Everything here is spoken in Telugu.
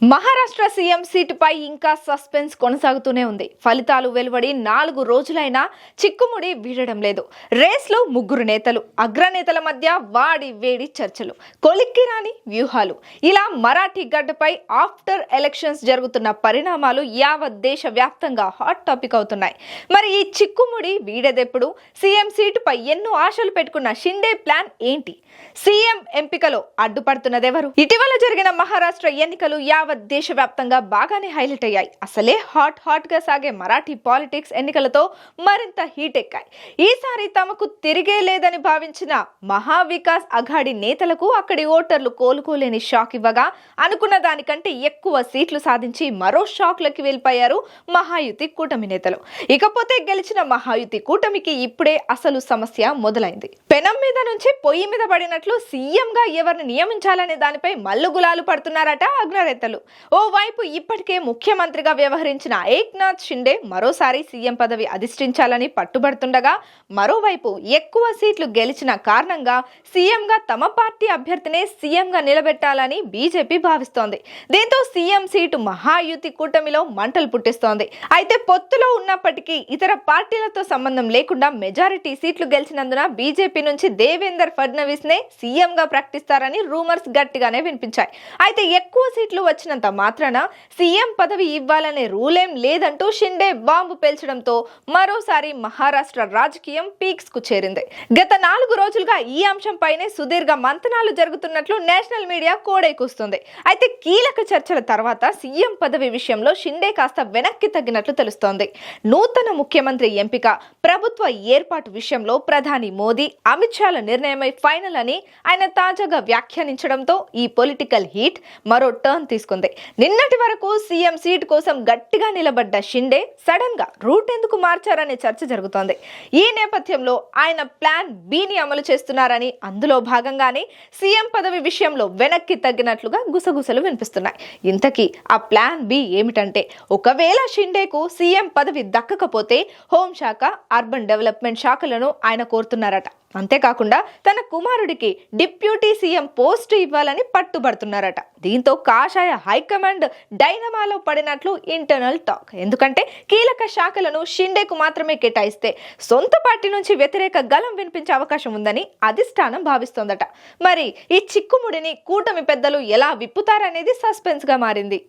మహారాష్ట్ర సీఎం సీటుపై ఇంకా సస్పెన్స్ కొనసాగుతూనే ఉంది. ఫలితాలు వెలువడి 4 రోజులైనా చిక్కుముడి వీడడం లేదు. రేస్లో ముగ్గురు నేతలు, అగ్రనేతల మధ్య వాడి వేడి చర్చలు, కొలిక్కిరాని వ్యూహాలు. ఇలా మరాఠీ గడ్డపై ఆఫ్టర్ ఎలక్షన్స్ జరుగుతున్న పరిణామాలు యావత్ దేశ వ్యాప్తంగా హాట్ టాపిక్ అవుతున్నాయి. మరి ఈ చిక్కుముడి వీడెదెప్పుడు? సీఎం సీటుపై ఎన్నో ఆశలు పెట్టుకున్న షిండే ప్లాన్ ఏంటి? సీఎం ఎంపికలో అడ్డుపడుతున్నదెవరు? ఇటీవల జరిగిన మహారాష్ట్ర ఎన్నికలు దేశవ్యాప్తంగా బాగానే హైలైట్ అయ్యాయి. అసలే హాట్ గా సాగే మరాఠీ పాలిటిక్స్ ఎన్నికలతో మరింత హీట్ ఎక్కాయి. ఈసారి తమకు తిరిగే లేదని భావించిన మహావికాస్ అఘాడి నేతలకు అక్కడి ఓటర్లు కోలుకోలేని షాక్ ఇవ్వగా అనుకున్న దానికంటే ఎక్కువ సీట్లు సాధించి మరో షాక్లకి వెళ్ళిపోయారు మహాయుతి కూటమి నేతలు. ఇకపోతే గెలిచిన మహాయుతి కూటమికి ఇప్పుడే అసలు సమస్య మొదలైంది. పెనం మీద నుంచి పొయ్యి మీద పడినట్లు సీఎం గా ఎవరిని నియమించాలనే దానిపై మల్లుగులాలు పడుతున్నారట అగ్రనేతలు. ఓవైపు ఇప్పటికే ముఖ్యమంత్రిగా వ్యవహరించిన ఏక్నాథ్ షిండే మరోసారి సీఎం పదవి అధిష్ఠించాలని పట్టుబడుతుండగా, మరోవైపు ఎక్కువ సీట్లు గెలిచిన కారణంగా సీఎంగా తమ పార్టీ అభ్యర్థినే సీఎంగా నిలబెట్టాలని బీజేపీ భావిస్తోంది. దీంతో సీఎం సీటు మహాయుతి కూటమిలో మంటలు పుట్టిస్తోంది. అయితే పొత్తులో ఉన్నప్పటికీ ఇతర పార్టీలతో సంబంధం లేకుండా మెజారిటీ సీట్లు గెలిచినందున బీజేపీ నుంచి దేవేందర్ ఫడ్నవీస్ నే సీఎంగా ప్రకటిస్తారని రూమర్స్ గట్టిగానే వినిపించాయి. అయితే ఎక్కువ సీట్లు వచ్చినంత మాత్రాన సీఎం పదవి ఇవ్వాలనే రూలేం లేదంటూ షిండే బాంబు పేల్చడంతో మరోసారి మహారాష్ట్ర రాజకీయం పీక్స్ కు చేరింది. గత 4 రోజులుగా ఈ అంశంపైనే సుదీర్ఘ మంతనాలు జరుగుతున్నట్లు నేషనల్ మీడియా కోడైకూస్తుంది. అయితే కీలక చర్చల తర్వాత సీఎం పదవి విషయంలో షిండే కాస్త వెనక్కి తగ్గినట్లు తెలుస్తోంది. నూతన ముఖ్యమంత్రి ఎంపిక, ప్రభుత్వ ఏర్పాటు విషయంలో ప్రధాని మోదీ, అమిత్ షాల నిర్ణయమై ఫైనల్ అని ఆయన తాజాగా వ్యాఖ్యానించడంతో ఈ పొలిటికల్ హీట్ మరో టర్న్ తీసుకుంది. నిన్నటి వరకు సీఎం సీట్ కోసం గట్టిగా నిలబడ్డ షిండే సడన్ గా రూట్ ఎందుకు మార్చారనే చర్చ జరుగుతోంది. ఈ నేపథ్యంలో ఆయన ప్లాన్ బిని అమలు చేస్తున్నారని, అందులో భాగంగానే సీఎం పదవి విషయంలో వెనక్కి తగ్గినట్లుగా గుసగుసలు వినిపిస్తున్నాయి. ఇంతకీ ఆ ప్లాన్ బి ఏమిటంటే, ఒకవేళ షిండేకు సీఎం పదవి దక్కకపోతే హోంశాఖ, అర్బన్ డెవలప్మెంట్ శాఖలను ఆయన కోరుతున్నారట. అంతేకాకుండా తన కుమారుడికి డిప్యూటీ సీఎం పోస్టు ఇవ్వాలని పట్టుబడుతున్నారట. దీంతో కాషాయ హైకమాండ్ డైనమాలో పడినట్లు ఇంటర్నల్ టాక్. ఎందుకంటే కీలక శాఖలను షిండేకు మాత్రమే కేటాయిస్తే సొంత పార్టీ నుంచి వ్యతిరేక గలం వినిపించే అవకాశం ఉందని అధిష్టానం భావిస్తోందట. మరి ఈ చిక్కుముడిని కూటమి పెద్దలు ఎలా విప్పుతారనేది సస్పెన్స్ గా మారింది.